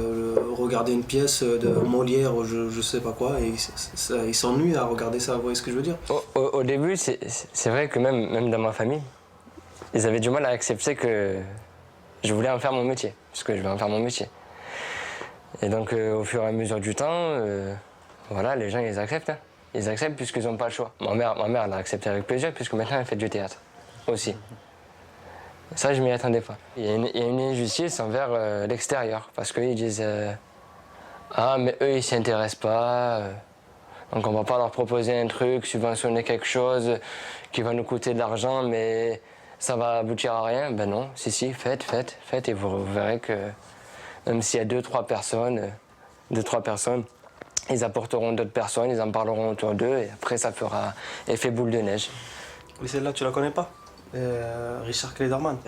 regarder une pièce de Molière ou je sais pas quoi, et ils s'ennuient à regarder ça, vous voyez ce que je veux dire? Au début, c'est vrai que même dans ma famille, ils avaient du mal à accepter que je voulais en faire mon métier, parce que je vais en faire mon métier. Et donc, au fur et à mesure du temps, voilà, les gens, ils acceptent. Hein. Ils acceptent puisqu'ils n'ont pas le choix. Ma mère, elle a accepté avec plaisir, puisque maintenant, elle fait du théâtre aussi. Ça, je m'y attendais pas. Il y a une injustice envers l'extérieur, parce qu'ils disent ah, mais eux, ils s'y intéressent pas, donc on va pas leur proposer un truc, subventionner quelque chose qui va nous coûter de l'argent, mais ça va aboutir à rien. Ben non, si, faites, et vous verrez que même s'il y a 2-3 personnes, ils apporteront d'autres personnes, ils en parleront autour d'eux, et après, ça fera effet boule de neige. Mais celle-là, tu la connais pas? Richard Klederman.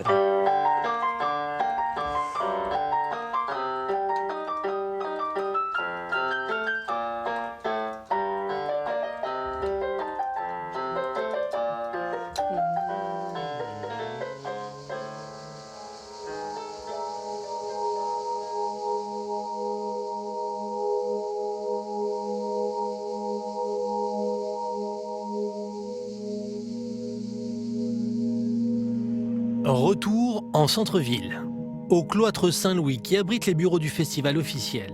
Retour en centre-ville, au cloître Saint-Louis qui abrite les bureaux du festival officiel.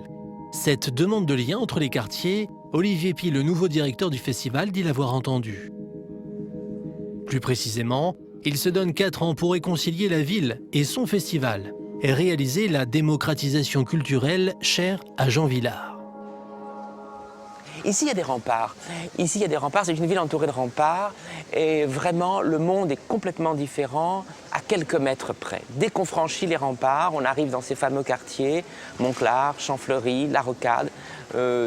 Cette demande de lien entre les quartiers, Olivier Pi, le nouveau directeur du festival, dit l'avoir entendue. Plus précisément, il se donne 4 ans pour réconcilier la ville et son festival et réaliser la démocratisation culturelle chère à Jean Vilar. Ici, il y a des remparts. Ici, il y a des remparts. C'est une ville entourée de remparts. Et vraiment, le monde est complètement différent à quelques mètres près. Dès qu'on franchit les remparts, on arrive dans ces fameux quartiers, Montclar, Champfleury, La Rocade.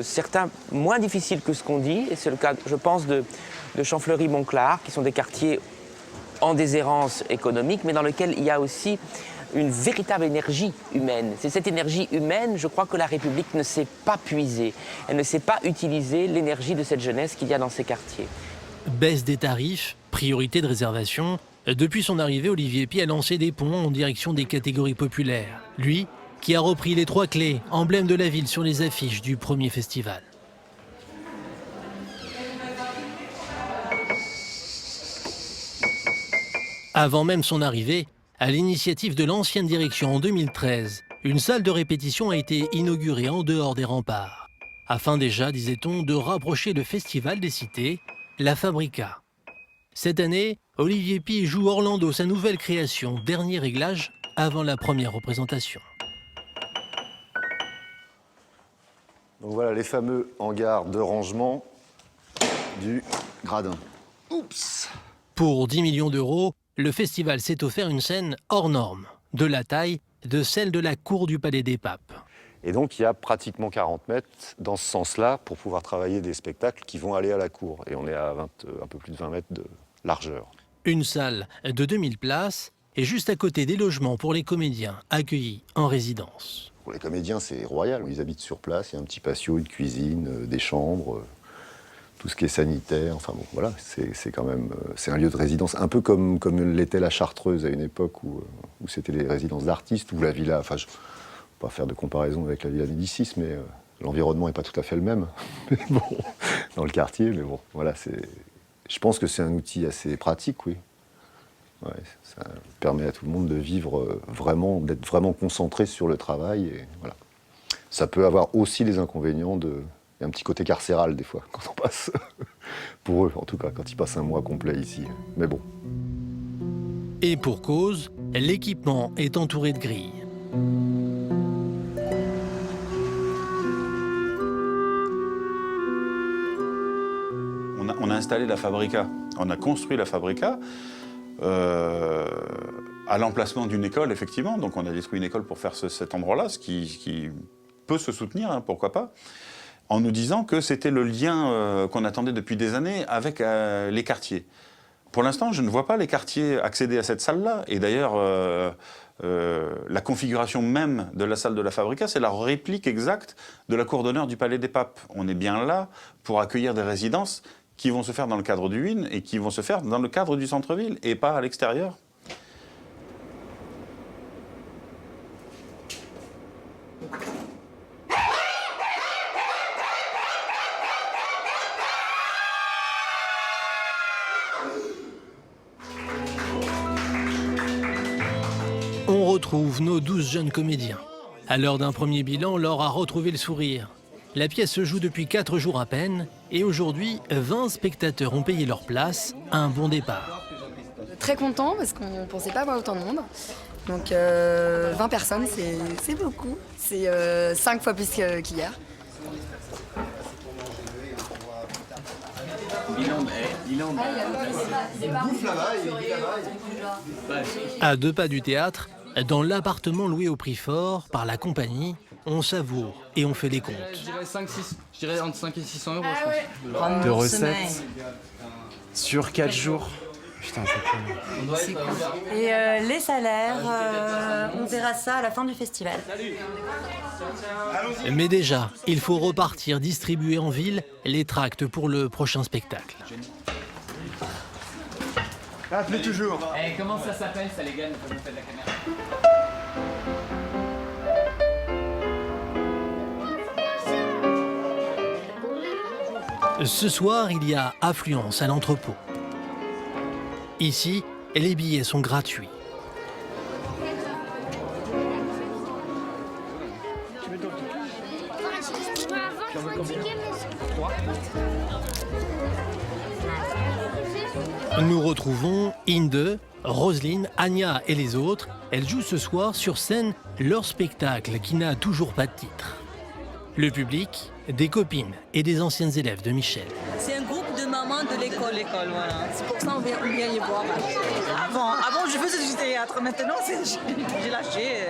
Certains moins difficiles que ce qu'on dit. Et c'est le cas, je pense, de Champfleury-Montclar, qui sont des quartiers en déshérence économique, mais dans lesquels il y a aussi une véritable énergie humaine. C'est cette énergie humaine, je crois, que la République ne sait pas puiser. Elle ne sait pas utiliser l'énergie de cette jeunesse qu'il y a dans ces quartiers. Baisse des tarifs, priorité de réservation. Depuis son arrivée, Olivier Py a lancé des ponts en direction des catégories populaires. Lui, qui a repris les 3 clés, emblèmes de la ville sur les affiches du premier festival. Avant même son arrivée, à l'initiative de l'ancienne direction en 2013, une salle de répétition a été inaugurée en dehors des remparts, afin déjà, disait-on, de rapprocher le festival des cités, la Fabrica. Cette année, Olivier Py joue Orlando, sa nouvelle création, dernier réglage avant la première représentation. Donc voilà les fameux hangars de rangement du gradin. Oups! Pour 10 millions d'euros, le festival s'est offert une scène hors norme, de la taille de celle de la cour du Palais des Papes. Et donc il y a pratiquement 40 mètres dans ce sens-là pour pouvoir travailler des spectacles qui vont aller à la cour. Et on est à un peu plus de 20 mètres de largeur. Une salle de 2000 places et juste à côté des logements pour les comédiens accueillis en résidence. Pour les comédiens, c'est royal. Ils habitent sur place, il y a un petit patio, une cuisine, des chambres, tout ce qui est sanitaire. Enfin bon, voilà, c'est quand même c'est un lieu de résidence, un peu comme l'était la Chartreuse à une époque où c'était les résidences d'artistes, ou la villa. Enfin, je ne vais pas faire de comparaison avec la villa Médicis, mais l'environnement n'est pas tout à fait le même. Mais bon, dans le quartier, mais bon, voilà, je pense que c'est un outil assez pratique, oui. Ouais, ça permet à tout le monde de vivre vraiment, d'être vraiment concentré sur le travail. Et voilà. Ça peut avoir aussi des inconvénients il y a un petit côté carcéral des fois, quand on passe, pour eux en tout cas, quand ils passent un mois complet ici. Mais bon. Et pour cause, l'équipement est entouré de grilles. On a installé la Fabrica, on a construit la Fabrica à l'emplacement d'une école, effectivement. Donc on a détruit une école pour faire cet endroit-là, ce qui peut se soutenir, hein, pourquoi pas, en nous disant que c'était le lien qu'on attendait depuis des années avec les quartiers. Pour l'instant, je ne vois pas les quartiers accéder à cette salle-là. Et d'ailleurs, la configuration même de la salle de la Fabrica, c'est la réplique exacte de la cour d'honneur du Palais des Papes. On est bien là pour accueillir des résidences qui vont se faire dans le cadre du Wynn et qui vont se faire dans le cadre du centre-ville et pas à l'extérieur. On retrouve nos 12 jeunes comédiens. À l'heure d'un premier bilan, Laure a retrouvé le sourire. La pièce se joue depuis 4 jours à peine et aujourd'hui, 20 spectateurs ont payé leur place, un bon départ. Très content parce qu'on ne pensait pas avoir autant de monde. Donc 20 personnes, c'est beaucoup. C'est 5 fois plus qu'hier. À 2 pas du théâtre, dans l'appartement loué au prix fort par la compagnie, on savoure et on fait les comptes. Je dirais entre 5 et 600 euros, je pense. De recettes sur 4 jours. Putain, c'est cool. Et les salaires, on verra ça à la fin du festival. Mais déjà, il faut repartir distribuer en ville les tracts pour le prochain spectacle. Appelez toujours. Comment ça s'appelle ça, les gars, quand vous faites la caméra? Ce soir, il y a affluence à l'entrepôt. Ici, les billets sont gratuits. Nous retrouvons Inde, Roselyne, Anya et les autres. Elles jouent ce soir sur scène leur spectacle qui n'a toujours pas de titre. Le public, des copines et des anciennes élèves de Michel. C'est un groupe de mamans de l'école, voilà. C'est pour ça qu'on vient les voir. Avant, je faisais du théâtre. Maintenant, j'ai lâché.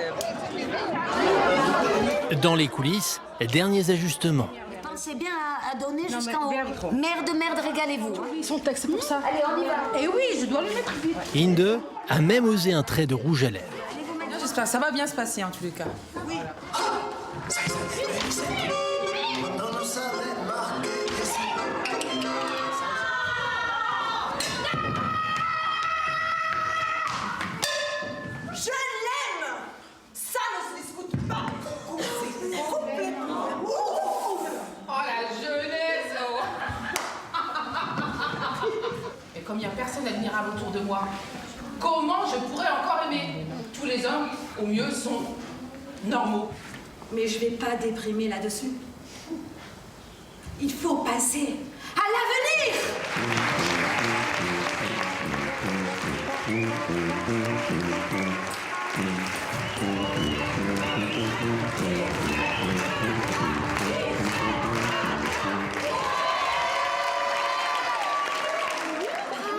Dans les coulisses, derniers ajustements. Pensez bien à donner jusqu'en haut. Merde, régalez-vous. Son texte, c'est pour ça. Allez, on y va. Et oui, je dois le mettre vite. Inde a même osé un trait de rouge à lèvres. J'espère que ça va bien se passer en tous les cas. Oui. Je l'aime. Ça ne se discute pas. C'est complètement... Oh, la jeunesse. Et comme il n'y a personne d'admirable autour de moi, comment je pourrais encore aimer? Tous les hommes, au mieux, sont normaux. Mais je vais pas déprimer là-dessus. Il faut passer à l'avenir.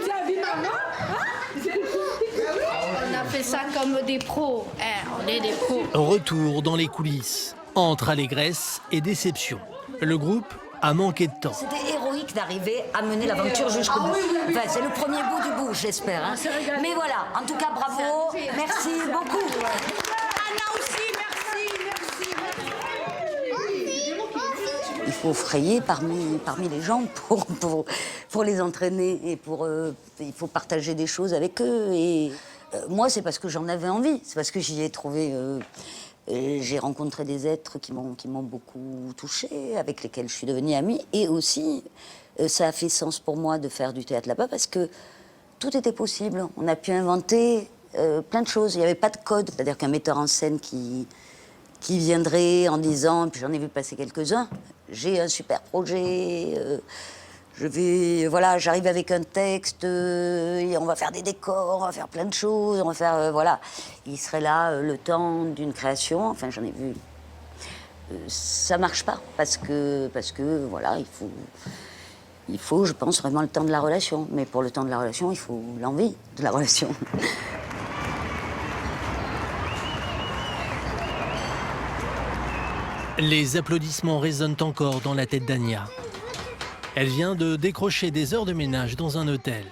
Tu as vu maman? On a fait ça comme des pros. On est des pros. Retour dans les coulisses, entre allégresse et déception. Le groupe a manqué de temps. C'était héroïque d'arriver à mener l'aventure jusqu'au bout. Enfin, c'est le premier bout du bout, j'espère. Hein. Mais voilà, en tout cas, bravo. Merci beaucoup. Anna aussi, merci. Il faut frayer parmi les gens pour les entraîner et il faut partager des choses avec eux. Et moi, c'est parce que j'en avais envie. C'est parce que j'y ai trouvé... j'ai rencontré des êtres qui m'ont beaucoup touchée, avec lesquels je suis devenue amie. Et aussi, ça a fait sens pour moi de faire du théâtre là-bas parce que tout était possible. On a pu inventer plein de choses. Il n'y avait pas de code. C'est-à-dire qu'un metteur en scène qui viendrait en disant, puis j'en ai vu passer quelques-uns, j'ai un super projet, j'arrive avec un texte, et on va faire des décors, on va faire plein de choses, on va faire, voilà. Il serait là le temps d'une création, enfin j'en ai vu. Ça marche pas, parce que voilà, il faut, je pense, vraiment le temps de la relation. Mais pour le temps de la relation, il faut l'envie de la relation. Les applaudissements résonnent encore dans la tête d'Anya. Elle vient de décrocher des heures de ménage dans un hôtel.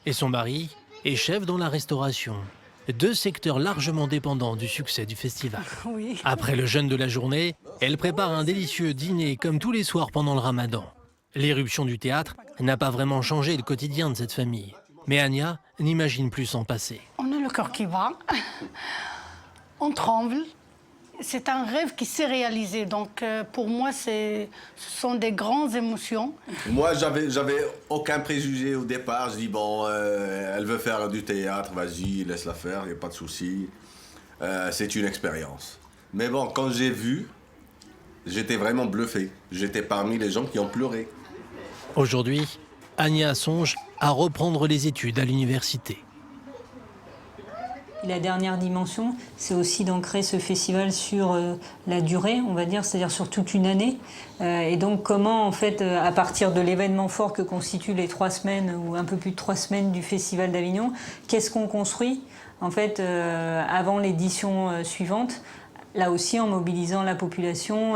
Et son mari est chef dans la restauration. Deux secteurs largement dépendants du succès du festival. Oui. Après le jeûne de la journée, elle prépare un délicieux dîner comme tous les soirs pendant le ramadan. L'éruption du théâtre n'a pas vraiment changé le quotidien de cette famille. Mais Anya n'imagine plus s'en passer. On a le cœur qui bat, on tremble. C'est un rêve qui s'est réalisé. Donc pour moi, ce sont des grandes émotions. Moi, j'avais aucun préjugé au départ. Je dis, bon, elle veut faire du théâtre, vas-y, laisse-la faire, il n'y a pas de souci. C'est une expérience. Mais bon, quand j'ai vu, j'étais vraiment bluffé. J'étais parmi les gens qui ont pleuré. Aujourd'hui, Anya songe à reprendre les études à l'université. La dernière dimension, c'est aussi d'ancrer ce festival sur la durée, on va dire, c'est-à-dire sur toute une année. Et donc comment, en fait, à partir de l'événement fort que constituent les 3 semaines ou un peu plus de 3 semaines du Festival d'Avignon, qu'est-ce qu'on construit, en fait, avant l'édition suivante ? Là aussi, en mobilisant la population,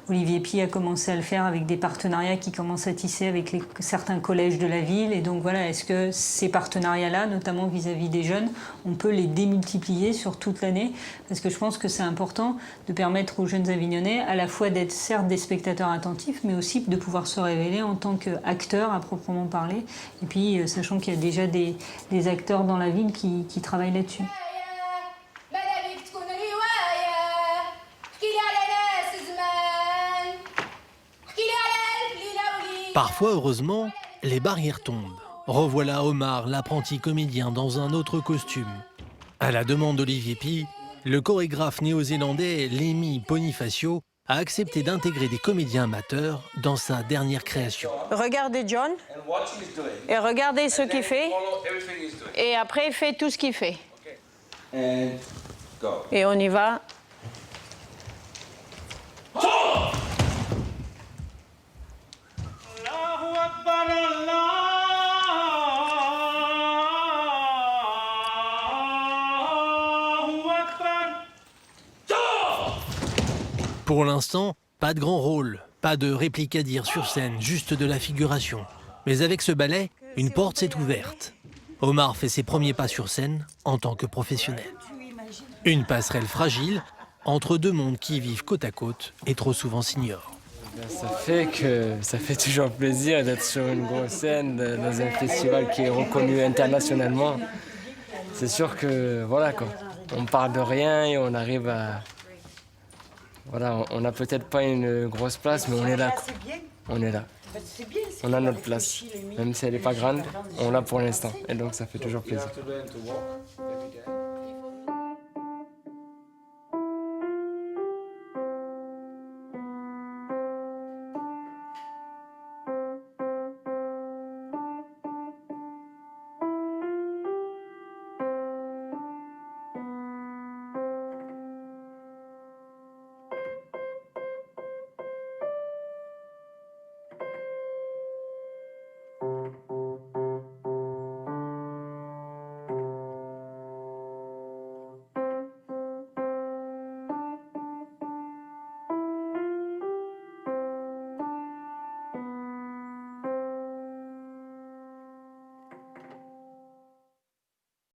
Olivier Py a commencé à le faire avec des partenariats qui commencent à tisser avec certains collèges de la ville. Et donc voilà, est-ce que ces partenariats-là, notamment vis-à-vis des jeunes, on peut les démultiplier sur toute l'année? Parce que je pense que c'est important de permettre aux jeunes Avignonnais à la fois d'être certes des spectateurs attentifs, mais aussi de pouvoir se révéler en tant qu'acteurs à proprement parler. Et puis, sachant qu'il y a déjà des acteurs dans la ville qui travaillent là-dessus. Parfois, heureusement, les barrières tombent. Revoilà Omar, l'apprenti comédien, dans un autre costume. À la demande d'Olivier Py, le chorégraphe néo-zélandais Lemmy Bonifacio a accepté d'intégrer des comédiens amateurs dans sa dernière création. Regardez John et regardez ce qu'il fait. Et après, il fait tout ce qu'il fait. Et on y va. Pour l'instant, pas de grand rôle, pas de réplique à dire sur scène, juste de la figuration. Mais avec ce ballet, une porte s'est ouverte. Omar fait ses premiers pas sur scène en tant que professionnel. Une passerelle fragile entre deux mondes qui vivent côte à côte et trop souvent s'ignorent. Ça fait toujours plaisir d'être sur une grosse scène, dans un festival qui est reconnu internationalement. C'est sûr que, voilà quoi, on part de rien et on arrive à... Voilà, on n'a peut-être pas une grosse place, mais on est là, quoi. On est là. On a notre place. Même si elle n'est pas grande, on l'a pour l'instant. Et donc ça fait toujours plaisir.